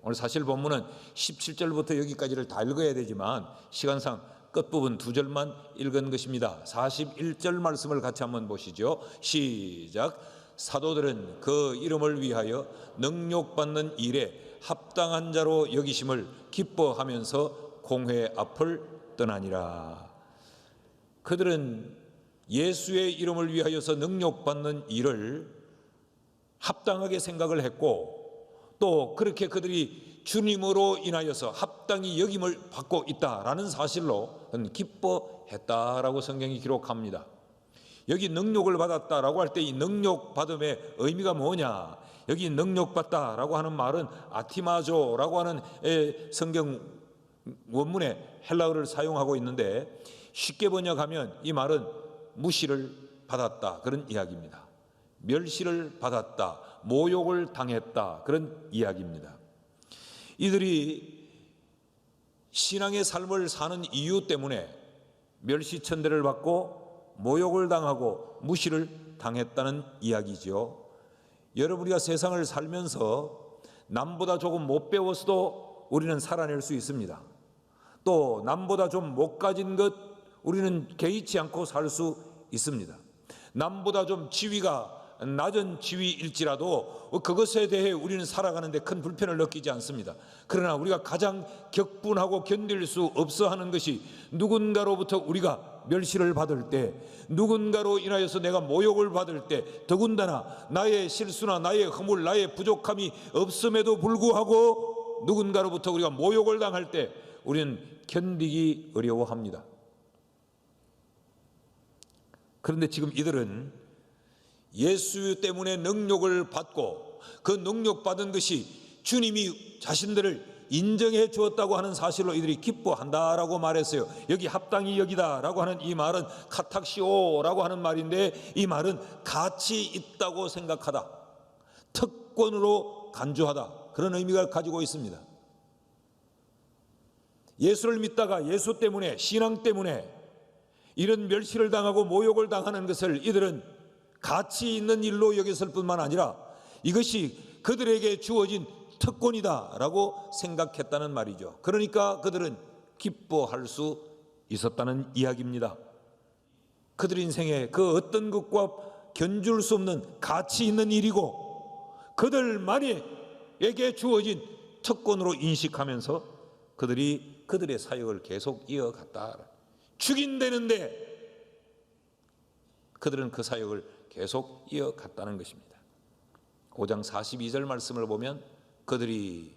오늘 사실 본문은 17절부터 여기까지를 다 읽어야 되지만 시간상 끝부분 2절만 읽은 것입니다. 41절 말씀을 같이 한번 보시죠. 시작. 사도들은 그 이름을 위하여 능력받는 일에 합당한 자로 여기심을 기뻐하면서 공회 앞을 떠나니라. 그들은 예수의 이름을 위하여서 능력받는 일을 합당하게 생각을 했고, 또 그렇게 그들이 주님으로 인하여서 합당히 여김을 받고 있다라는 사실로 기뻐했다라고 성경이 기록합니다. 여기 능력을 받았다라고 할 때 이 능력 받음의 의미가 뭐냐? 여기 능력 받다라고 하는 말은 아티마조라고 하는 성경 원문에 헬라어를 사용하고 있는데, 쉽게 번역하면 이 말은 무시를 받았다, 그런 이야기입니다. 멸시를 받았다, 모욕을 당했다, 그런 이야기입니다. 이들이 신앙의 삶을 사는 이유 때문에 멸시천대를 받고 모욕을 당하고 무시를 당했다는 이야기죠. 여러분, 우리가 세상을 살면서 남보다 조금 못 배웠어도 우리는 살아낼 수 있습니다. 또 남보다 좀 못 가진 것 우리는 개의치 않고 살 수 있습니다. 남보다 좀 지위가 낮은 지위일지라도 그것에 대해 우리는 살아가는데 큰 불편을 느끼지 않습니다. 그러나 우리가 가장 격분하고 견딜 수 없어 하는 것이 누군가로부터 우리가 멸시를 받을 때, 누군가로 인하여서 내가 모욕을 받을 때, 더군다나 나의 실수나 나의 허물, 나의 부족함이 없음에도 불구하고 누군가로부터 우리가 모욕을 당할 때 우리는 견디기 어려워합니다. 그런데 지금 이들은 예수 때문에 능력을 받고 그 능력 받은 것이 주님이 자신들을 인정해 주었다고 하는 사실로 이들이 기뻐한다라고 말했어요. 여기 합당히 여기다라고 하는 이 말은 카탁시오라고 하는 말인데, 이 말은 가치 있다고 생각하다, 특권으로 간주하다, 그런 의미가 가지고 있습니다. 예수를 믿다가 예수 때문에, 신앙 때문에 이런 멸시를 당하고 모욕을 당하는 것을 이들은 가치 있는 일로 여겼을 뿐만 아니라 이것이 그들에게 주어진 특권이다라고 생각했다는 말이죠. 그러니까 그들은 기뻐할 수 있었다는 이야기입니다. 그들 인생에 그 어떤 것과 견줄 수 없는 가치 있는 일이고 그들만에게 주어진 특권으로 인식하면서 그들이 그들의 사역을 계속 이어갔다. 죽인다는데 그들은 그 사역을 계속 이어갔다는 것입니다. 5장 42절 말씀을 보면 그들이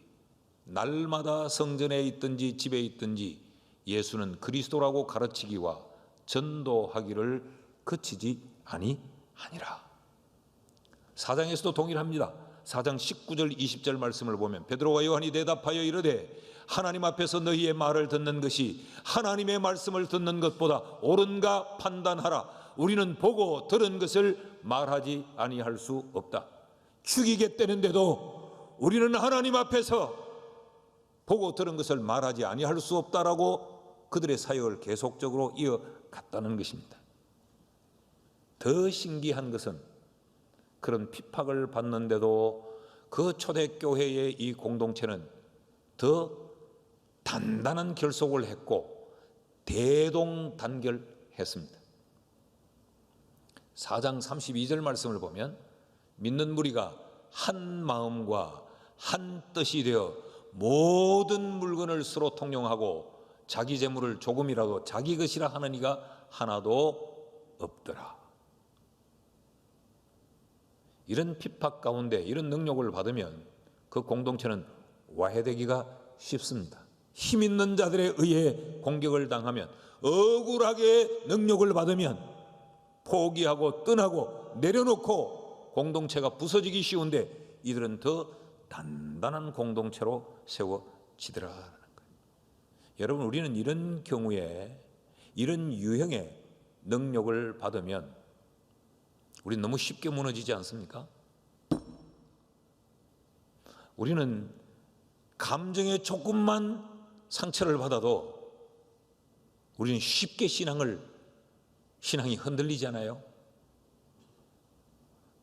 날마다 성전에 있든지 집에 있든지 예수는 그리스도라고 가르치기와 전도하기를 그치지 아니하니라. 4장에서도 동일합니다. 4장 19절 20절 말씀을 보면 베드로와 요한이 대답하여 이르되 하나님 앞에서 너희의 말을 듣는 것이 하나님의 말씀을 듣는 것보다 옳은가 판단하라. 우리는 보고 들은 것을 말하지 아니할 수 없다. 죽이겠다는데도 우리는 하나님 앞에서 보고 들은 것을 말하지 아니할 수 없다라고 그들의 사역을 계속적으로 이어갔다는 것입니다. 더 신기한 것은 그런 핍박을 받는데도 그 초대교회의 이 공동체는 더 단단한 결속을 했고 대동단결했습니다. 4장 32절 말씀을 보면 믿는 무리가 한 마음과 한 뜻이 되어 모든 물건을 서로 통용하고 자기 재물을 조금이라도 자기 것이라 하는 이가 하나도 없더라. 이런 핍박 가운데 이런 능력을 받으면 그 공동체는 와해되기가 쉽습니다. 힘 있는 자들에 의해 공격을 당하면, 억울하게 능력을 받으면 포기하고 떠나고 내려놓고 공동체가 부서지기 쉬운데 이들은 더 단단한 공동체로 세워지더라는 거예요. 여러분, 우리는 이런 경우에 이런 유형의 능력을 받으면 우리는 너무 쉽게 무너지지 않습니까? 우리는 감정에 조금만 상처를 받아도 우리는 쉽게 신앙이 흔들리잖아요.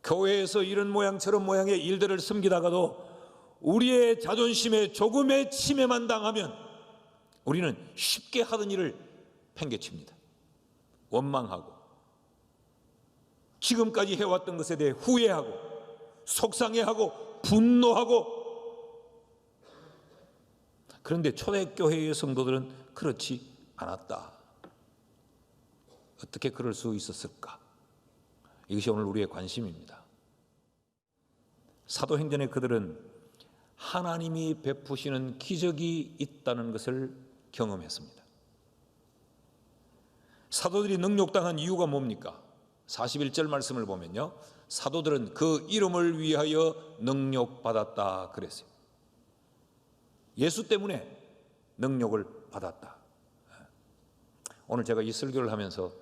교회에서 이런 모양 저런 모양의 일들을 섬기다가도 우리의 자존심에 조금의 침해만 당하면 우리는 쉽게 하던 일을 팽개칩니다. 원망하고 지금까지 해왔던 것에 대해 후회하고 속상해하고 분노하고. 그런데 초대교회의 성도들은 그렇지 않았다. 어떻게 그럴 수 있었을까? 이것이 오늘 우리의 관심입니다. 사도행전의 그들은 하나님이 베푸시는 기적이 있다는 것을 경험했습니다. 사도들이 능욕당한 이유가 뭡니까? 41절 말씀을 보면요, 사도들은 그 이름을 위하여 능욕받았다 그랬어요. 예수 때문에 능욕을 받았다. 오늘 제가 이 설교를 하면서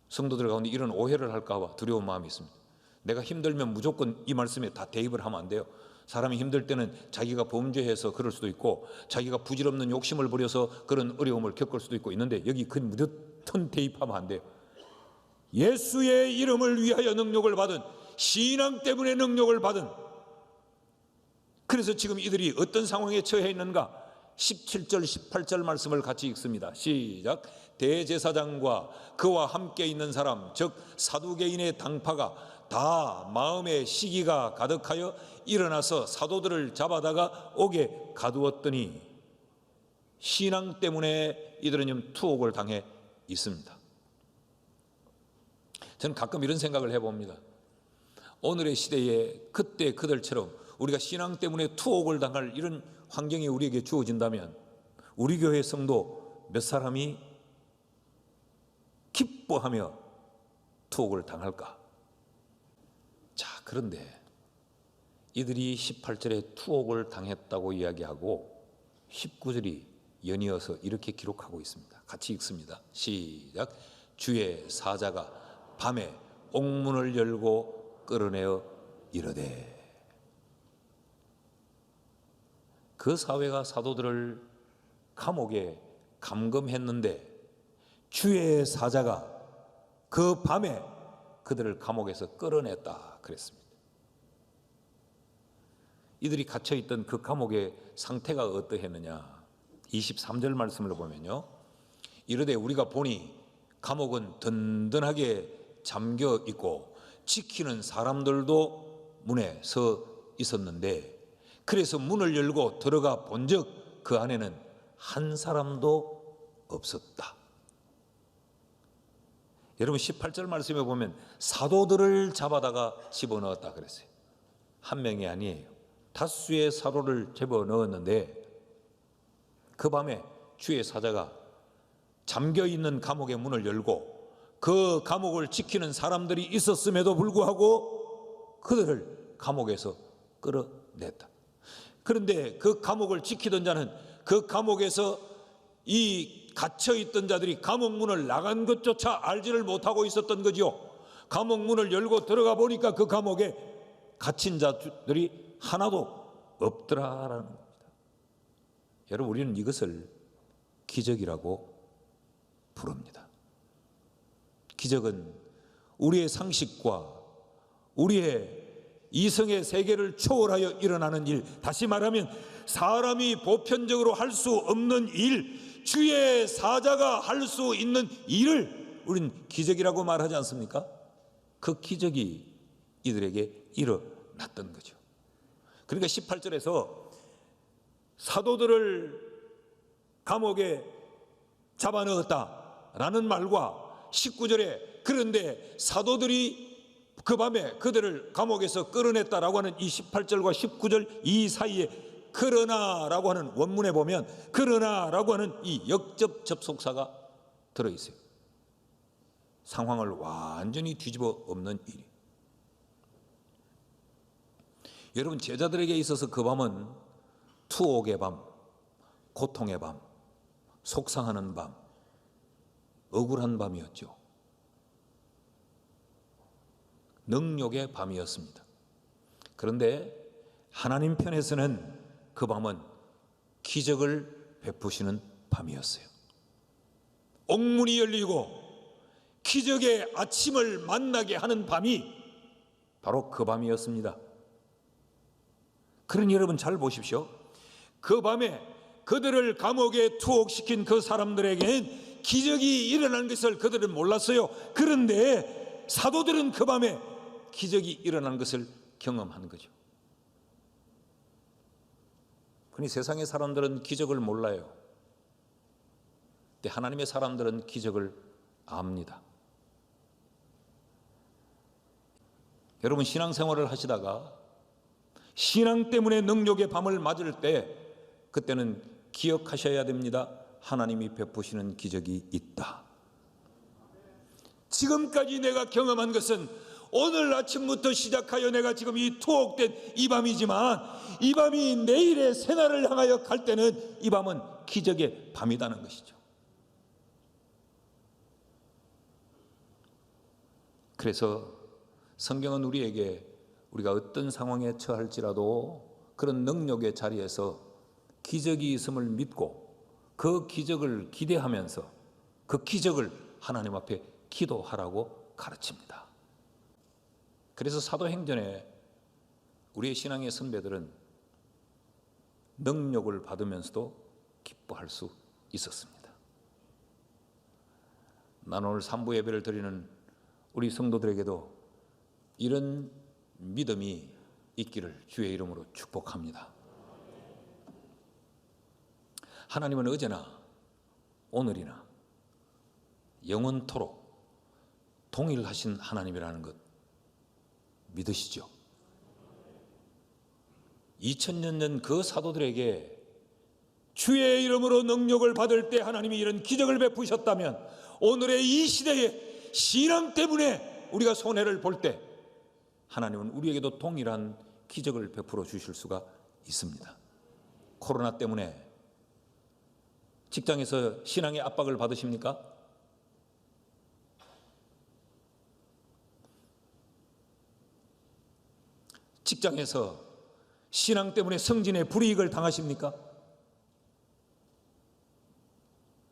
성도들 가운데 이런 오해를 할까 봐 두려운 마음이 있습니다. 내가 힘들면 무조건 이 말씀에 다 대입을 하면 안 돼요. 사람이 힘들 때는 자기가 범죄해서 그럴 수도 있고 자기가 부질없는 욕심을 부려서 그런 어려움을 겪을 수도 있고 있는데 여기 그 무조건 대입하면 안 돼요. 예수의 이름을 위하여 능력을 받은, 신앙 때문에 능력을 받은, 그래서 지금 이들이 어떤 상황에 처해 있는가? 17절 18절 말씀을 같이 읽습니다. 시작. 대제사장과 그와 함께 있는 사람 즉 사두개인의 당파가 다 마음에 시기가 가득하여 일어나서 사도들을 잡아다가 옥에 가두었더니, 신앙 때문에 이들은 지금 투옥을 당해 있습니다. 저는 가끔 이런 생각을 해봅니다. 오늘의 시대에 그때 그들처럼 우리가 신앙 때문에 투옥을 당할 이런 환경이 우리에게 주어진다면 우리 교회 성도 몇 사람이 기뻐하며 투옥을 당할까? 자, 그런데 이들이 18절에 투옥을 당했다고 이야기하고 19절이 연이어서 이렇게 기록하고 있습니다. 같이 읽습니다. 시작. 주의 사자가 밤에 옥문을 열고 끌어내어 이르되. 그 사회가 사도들을 감옥에 감금했는데 주의 사자가 그 밤에 그들을 감옥에서 끌어냈다 그랬습니다. 이들이 갇혀있던 그 감옥의 상태가 어떠했느냐? 23절 말씀을 보면요, 이르되 우리가 보니 감옥은 든든하게 잠겨 있고 지키는 사람들도 문에 서 있었는데 그래서 문을 열고 들어가 본즉 그 안에는 한 사람도 없었다. 여러분 18절 말씀에 보면 사도들을 잡아다가 집어넣었다 그랬어요. 한 명이 아니에요. 다수의 사도를 집어넣었는데 그 밤에 주의 사자가 잠겨있는 감옥의 문을 열고 그 감옥을 지키는 사람들이 있었음에도 불구하고 그들을 감옥에서 끌어냈다. 그런데 그 감옥을 지키던 자는 그 감옥에서 이 갇혀있던 자들이 감옥 문을 나간 것조차 알지를 못하고 있었던 거죠. 감옥 문을 열고 들어가 보니까 그 감옥에 갇힌 자들이 하나도 없더라라는 겁니다. 여러분, 우리는 이것을 기적이라고 부릅니다. 기적은 우리의 상식과 우리의 이성의 세계를 초월하여 일어나는 일, 다시 말하면 사람이 보편적으로 할 수 없는 일, 주의 사자가 할 수 있는 일을 우리는 기적이라고 말하지 않습니까? 그 기적이 이들에게 일어났던 거죠. 그러니까 18절에서 사도들을 감옥에 잡아넣었다라는 말과 19절에 그런데 사도들이 그 밤에 그들을 감옥에서 끌어냈다라고 하는 이 18절과 19절 이 사이에 그러나라고 하는 원문에 보면 그러나라고 하는 이 역접 접속사가 들어있어요. 상황을 완전히 뒤집어 엎는 일이. 여러분, 제자들에게 있어서 그 밤은 투옥의 밤, 고통의 밤, 속상하는 밤, 억울한 밤이었죠. 능욕의 밤이었습니다. 그런데 하나님 편에서는 그 밤은 기적을 베푸시는 밤이었어요. 옥문이 열리고 기적의 아침을 만나게 하는 밤이 바로 그 밤이었습니다. 그러니 여러분 잘 보십시오. 그 밤에 그들을 감옥에 투옥시킨 그 사람들에게는 기적이 일어난 것을 그들은 몰랐어요. 그런데 사도들은 그 밤에 기적이 일어난 것을 경험한 거죠. 그러니 세상의 사람들은 기적을 몰라요. 근데 하나님의 사람들은 기적을 압니다. 여러분 신앙생활을 하시다가 신앙 때문에 능력의 밤을 맞을 때 그때는 기억하셔야 됩니다. 하나님이 베푸시는 기적이 있다. 지금까지 내가 경험한 것은 오늘 아침부터 시작하여 내가 지금 이 투옥된 이 밤이지만 이 밤이 내일의 새날을 향하여 갈 때는 이 밤은 기적의 밤이라는 것이죠. 그래서 성경은 우리에게 우리가 어떤 상황에 처할지라도 그런 능력의 자리에서 기적이 있음을 믿고 그 기적을 기대하면서 그 기적을 하나님 앞에 기도하라고 가르칩니다. 그래서 사도행전에 우리의 신앙의 선배들은 능력을 받으면서도 기뻐할 수 있었습니다. 난 오늘 3부 예배를 드리는 우리 성도들에게도 이런 믿음이 있기를 주의 이름으로 축복합니다. 하나님은 어제나 오늘이나 영원토록 동일하신 하나님이라는 것 믿으시죠? 2000년 전 그 사도들에게 주의 이름으로 능력을 받을 때 하나님이 이런 기적을 베푸셨다면 오늘의 이 시대에 신앙 때문에 우리가 손해를 볼 때 하나님은 우리에게도 동일한 기적을 베풀어 주실 수가 있습니다. 코로나 때문에 직장에서 신앙의 압박을 받으십니까? 직장에서 신앙 때문에 승진에 불이익을 당하십니까?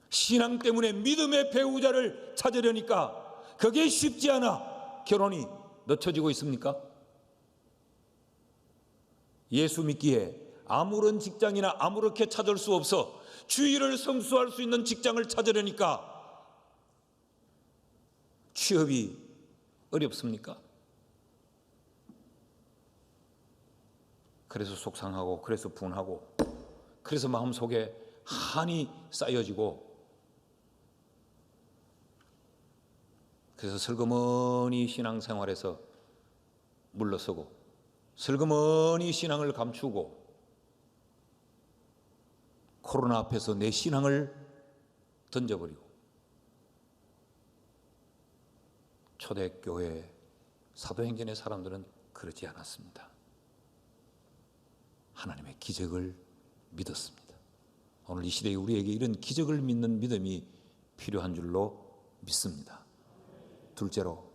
신앙 때문에 믿음의 배우자를 찾으려니까 그게 쉽지 않아 결혼이 늦춰지고 있습니까? 예수 믿기에 아무런 직장이나 아무렇게 찾을 수 없어 주의를 성수할 수 있는 직장을 찾으려니까 취업이 어렵습니까? 그래서 속상하고 그래서 분하고 그래서 마음속에 한이 쌓여지고 그래서 슬그머니 신앙생활에서 물러서고 슬그머니 신앙을 감추고 코로나 앞에서 내 신앙을 던져버리고 초대교회 사도행전의 사람들은 그러지 않았습니다. 하나님의 기적을 믿었습니다. 오늘 이 시대에 우리에게 이런 기적을 믿는 믿음이 필요한 줄로 믿습니다. 둘째로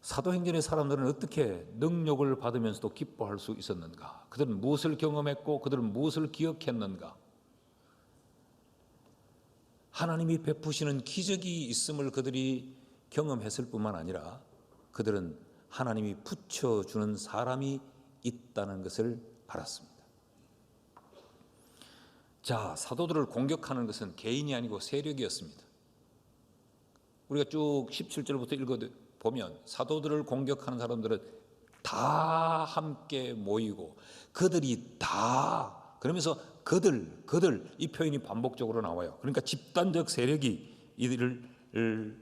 사도행전의 사람들은 어떻게 능력을 받으면서도 기뻐할 수 있었는가? 그들은 무엇을 경험했고 그들은 무엇을 기억했는가? 하나님이 베푸시는 기적이 있음을 그들이 경험했을 뿐만 아니라 그들은 하나님이 붙여주는 사람이 있다는 것을 알았습니다. 자, 사도들을 공격하는 것은 개인이 아니고 세력이었습니다. 우리가 쭉 17절부터 읽어보면 사도들을 공격하는 사람들은 다 함께 모이고 그들이 다 그러면서 그들 이 표현이 반복적으로 나와요. 그러니까 집단적 세력이 이들을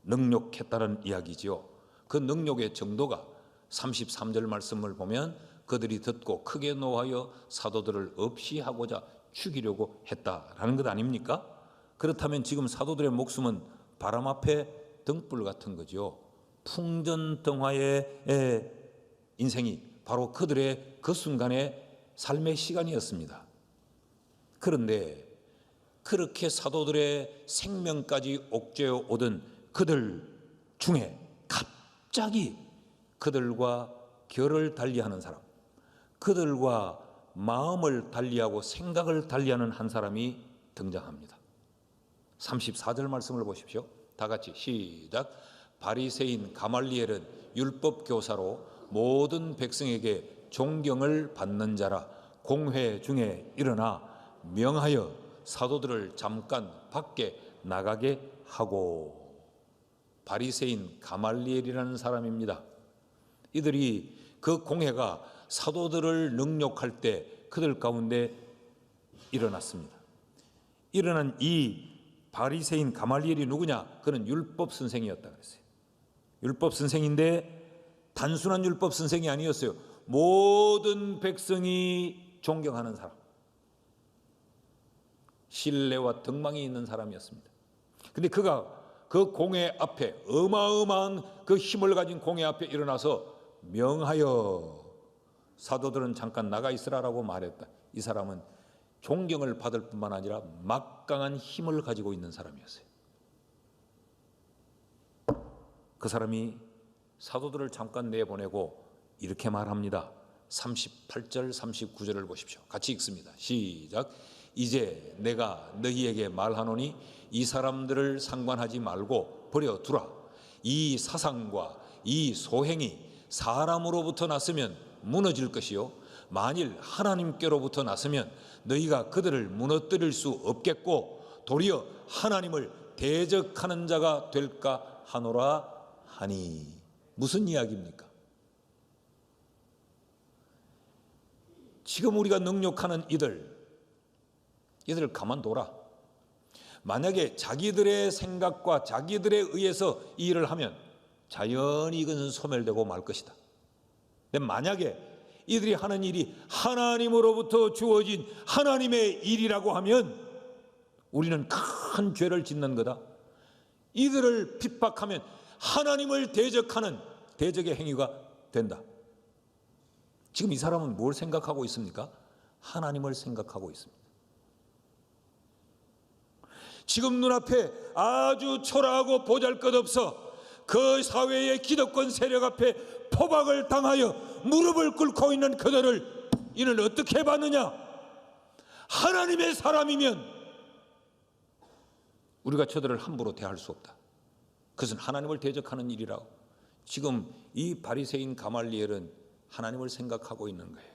능욕했다는 이야기죠. 그 능욕의 정도가 33절 말씀을 보면 그들이 듣고 크게 노하여 사도들을 없이 하고자 죽이려고 했다라는 것 아닙니까? 그렇다면 지금 사도들의 목숨은 바람 앞에 등불 같은 거죠. 풍전등화의 인생이 바로 그들의 그 순간의 삶의 시간이었습니다. 그런데 그렇게 사도들의 생명까지 옥죄어 오던 그들 중에 갑자기 그들과 결을 달리하는 사람, 그들과 마음을 달리하고 생각을 달리하는 한 사람이 등장합니다. 34절 말씀을 보십시오. 다 같이 시작. 바리새인 가말리엘은 율법 교사로 모든 백성에게 존경을 받는 자라. 공회 중에 일어나 명하여 사도들을 잠깐 밖에 나가게 하고. 바리새인 가말리엘이라는 사람입니다. 이들이 그 공회가 사도들을 능욕할 때 그들 가운데 일어났습니다. 일어난 이 바리새인 가말리엘이 누구냐? 그는 율법 선생이었다 그랬어요. 율법 선생인데 단순한 율법 선생이 아니었어요. 모든 백성이 존경하는 사람, 신뢰와 덕망이 있는 사람이었습니다. 근데 그가 그 공회 앞에, 어마어마한 그 힘을 가진 공회 앞에 일어나서 명하여 사도들은 잠깐 나가 있으라라고 말했다. 이 사람은 존경을 받을 뿐만 아니라 막강한 힘을 가지고 있는 사람이었어요. 그 사람이 사도들을 잠깐 내보내고 이렇게 말합니다. 38절 39절을 보십시오. 같이 읽습니다. 시작. 이제 내가 너희에게 말하노니 이 사람들을 상관하지 말고 버려두라. 이 사상과 이 소행이 사람으로부터 났으면 무너질 것이요, 만일 하나님께로부터 났으면 너희가 그들을 무너뜨릴 수 없겠고 도리어 하나님을 대적하는 자가 될까 하노라 하니. 무슨 이야기입니까? 지금 우리가 능욕하는 이들 가만둬라. 만약에 자기들의 생각과 자기들에 의해서 이 일을 하면 자연히 이것은 소멸되고 말 것이다. 근데 만약에 이들이 하는 일이 하나님으로부터 주어진 하나님의 일이라고 하면 우리는 큰 죄를 짓는 거다. 이들을 핍박하면 하나님을 대적하는 대적의 행위가 된다. 지금 이 사람은 뭘 생각하고 있습니까? 하나님을 생각하고 있습니다. 지금 눈앞에 아주 초라하고 보잘것없어 그 사회의 기득권 세력 앞에 포박을 당하여 무릎을 꿇고 있는 그들을 이는 어떻게 봤느냐? 하나님의 사람이면 우리가 저들을 함부로 대할 수 없다. 그것은 하나님을 대적하는 일이라고. 지금 이 바리새인 가말리엘은 하나님을 생각하고 있는 거예요.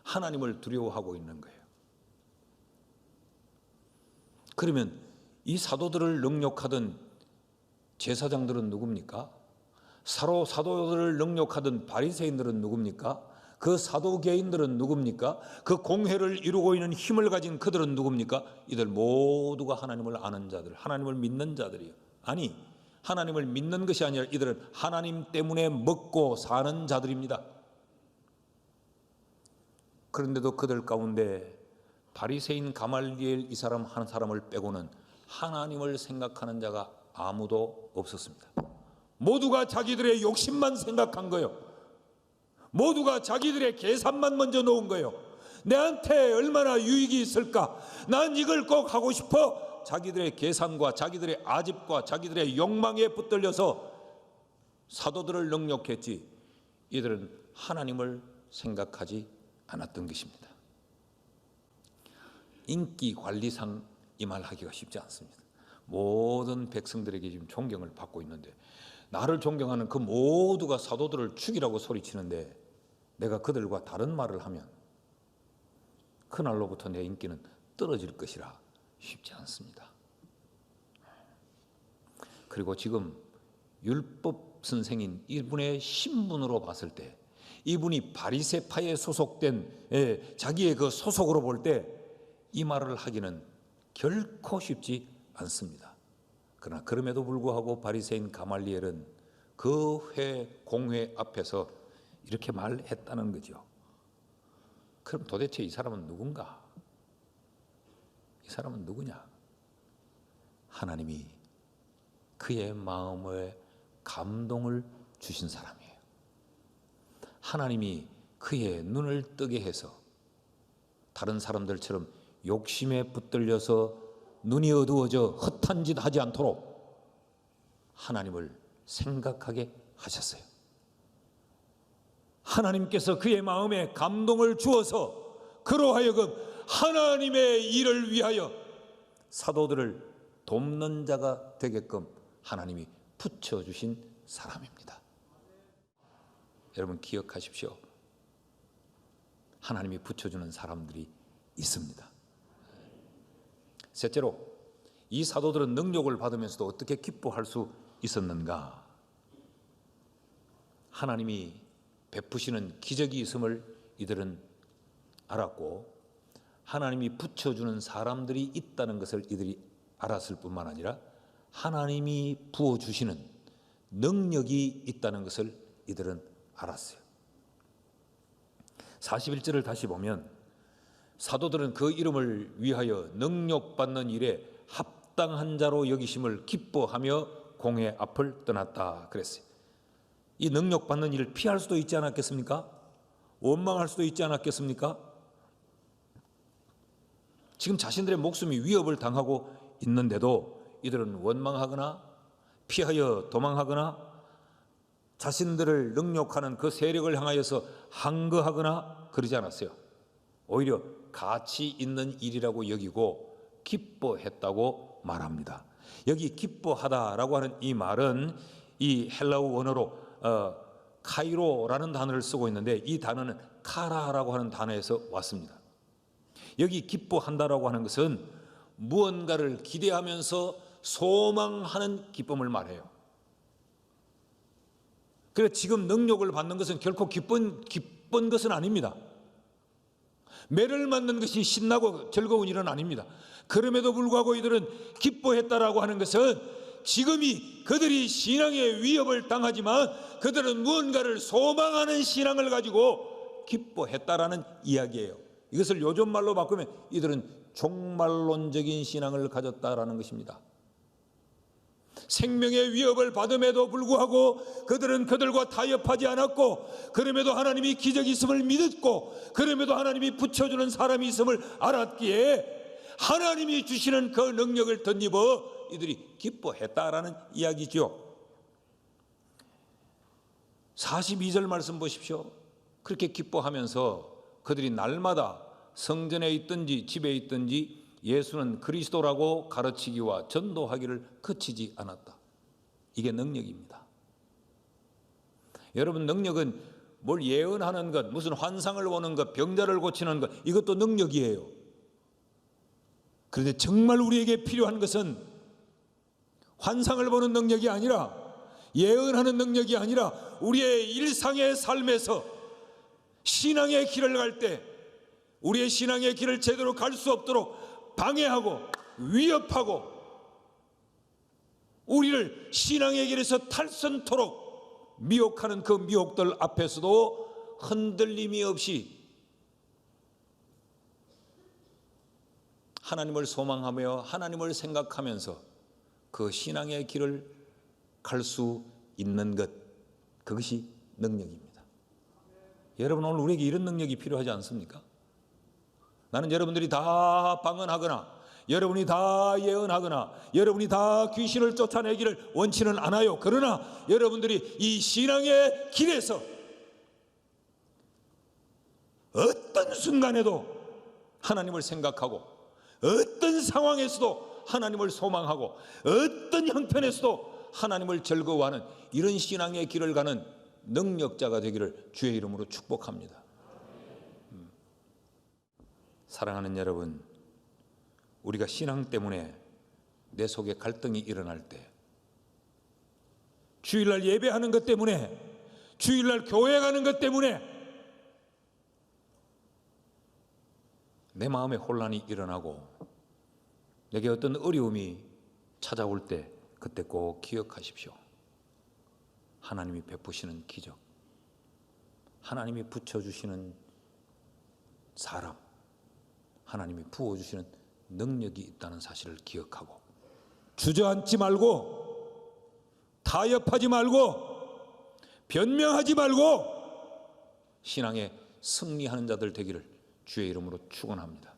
하나님을 두려워하고 있는 거예요. 그러면 이 사도들을 능욕하던 제사장들은 누굽니까? 사도들을 능욕하던 바리새인들은 누굽니까? 그 사도계인들은 누굽니까? 그 공회를 이루고 있는 힘을 가진 그들은 누굽니까? 이들 모두가 하나님을 아는 자들, 하나님을 믿는 자들이요. 아니, 하나님을 믿는 것이 아니라 이들은 하나님 때문에 먹고 사는 자들입니다. 그런데도 그들 가운데 바리새인 가말리엘 이 사람 한 사람을 빼고는 하나님을 생각하는 자가 아무도 없었습니다. 모두가 자기들의 욕심만 생각한 거예요. 모두가 자기들의 계산만 먼저 놓은 거예요. 내한테 얼마나 유익이 있을까? 난 이걸 꼭 하고 싶어. 자기들의 계산과 자기들의 아집과 자기들의 욕망에 붙들려서 사도들을 능욕했지, 이들은 하나님을 생각하지 않았던 것입니다. 인기관리상 이 말 하기가 쉽지 않습니다. 모든 백성들에게 지금 존경을 받고 있는데, 나를 존경하는 그 모두가 사도들을 죽이라고 소리치는데 내가 그들과 다른 말을 하면 그날로부터 내 인기는 떨어질 것이라 쉽지 않습니다. 그리고 지금 율법 선생인 이분의 신분으로 봤을 때, 이분이 바리새파에 소속된 자기의 그 소속으로 볼 때 이 말을 하기는 결코 쉽지 않습니다. 그러나 그럼에도 불구하고 바리새인 가말리엘은 그 공회 앞에서 이렇게 말했다는 거죠. 그럼 도대체 이 사람은 누군가? 이 사람은 누구냐? 하나님이 그의 마음에 감동을 주신 사람이에요. 하나님이 그의 눈을 뜨게 해서 다른 사람들처럼 욕심에 붙들려서 눈이 어두워져 헛한 짓 하지 않도록 하나님을 생각하게 하셨어요. 하나님께서 그의 마음에 감동을 주어서 그로 하여금 하나님의 일을 위하여 사도들을 돕는 자가 되게끔 하나님이 붙여주신 사람입니다. 여러분 기억하십시오. 하나님이 붙여주는 사람들이 있습니다. 셋째로, 이 사도들은 능력을 받으면서도 어떻게 기뻐할 수 있었는가? 하나님이 베푸시는 기적이 있음을 이들은 알았고, 하나님이 붙여주는 사람들이 있다는 것을 이들이 알았을 뿐만 아니라 하나님이 부어주시는 능력이 있다는 것을 이들은 알았어요. 41절을 다시 보면 사도들은 그 이름을 위하여 능력받는 일에 합당한 자로 여기심을 기뻐하며 공회 앞을 떠났다 그랬어요. 이 능력받는 일을 피할 수도 있지 않았겠습니까? 원망할 수도 있지 않았겠습니까? 지금 자신들의 목숨이 위협을 당하고 있는데도 이들은 원망하거나 피하여 도망하거나 자신들을 능욕하는 그 세력을 향하여서 항거하거나 그러지 않았어요. 오히려 가치 있는 일이라고 여기고 기뻐했다고 말합니다. 여기 기뻐하다라고 하는 이 말은 이 헬라어 원어로 카이로라는 단어를 쓰고 있는데, 이 단어는 카라라고 하는 단어에서 왔습니다. 여기 기뻐한다라고 하는 것은 무언가를 기대하면서 소망하는 기쁨을 말해요. 그래서 지금 능력을 받는 것은 결코 기쁜 것은 아닙니다. 매를 맞는 것이 신나고 즐거운 일은 아닙니다. 그럼에도 불구하고 이들은 기뻐했다라고 하는 것은 지금이 그들이 신앙의 위협을 당하지만 그들은 무언가를 소망하는 신앙을 가지고 기뻐했다라는 이야기예요. 이것을 요즘 말로 바꾸면 이들은 종말론적인 신앙을 가졌다라는 것입니다. 생명의 위협을 받음에도 불구하고 그들은 그들과 타협하지 않았고, 그럼에도 하나님이 기적이 있음을 믿었고, 그럼에도 하나님이 붙여주는 사람이 있음을 알았기에 하나님이 주시는 그 능력을 덧입어 이들이 기뻐했다라는 이야기죠. 42절 말씀 보십시오. 그렇게 기뻐하면서 그들이 날마다 성전에 있든지 집에 있든지 예수는 그리스도라고 가르치기와 전도하기를 그치지 않았다. 이게 능력입니다. 여러분, 능력은 뭘 예언하는 것, 무슨 환상을 보는 것, 병자를 고치는 것, 이것도 능력이에요. 그런데 정말 우리에게 필요한 것은 환상을 보는 능력이 아니라, 예언하는 능력이 아니라 우리의 일상의 삶에서 신앙의 길을 갈 때 우리의 신앙의 길을 제대로 갈 수 없도록 방해하고 위협하고 우리를 신앙의 길에서 탈선토록 미혹하는 그 미혹들 앞에서도 흔들림이 없이 하나님을 소망하며 하나님을 생각하면서 그 신앙의 길을 갈 수 있는 것, 그것이 능력입니다. 여러분, 오늘 우리에게 이런 능력이 필요하지 않습니까? 나는 여러분들이 다 방언하거나 여러분이 다 예언하거나 여러분이 다 귀신을 쫓아내기를 원치는 않아요. 그러나 여러분들이 이 신앙의 길에서 어떤 순간에도 하나님을 생각하고 어떤 상황에서도 하나님을 소망하고 어떤 형편에서도 하나님을 즐거워하는 이런 신앙의 길을 가는 능력자가 되기를 주의 이름으로 축복합니다. 사랑하는 여러분, 우리가 신앙 때문에 내 속에 갈등이 일어날 때, 주일날 예배하는 것 때문에, 주일날 교회 가는 것 때문에 내 마음에 혼란이 일어나고 내게 어떤 어려움이 찾아올 때, 그때 꼭 기억하십시오. 하나님이 베푸시는 기적, 하나님이 붙여주시는 사람, 하나님이 부어주시는 능력이 있다는 사실을 기억하고 주저앉지 말고 타협하지 말고 변명하지 말고 신앙에 승리하는 자들 되기를 주의 이름으로 축원합니다.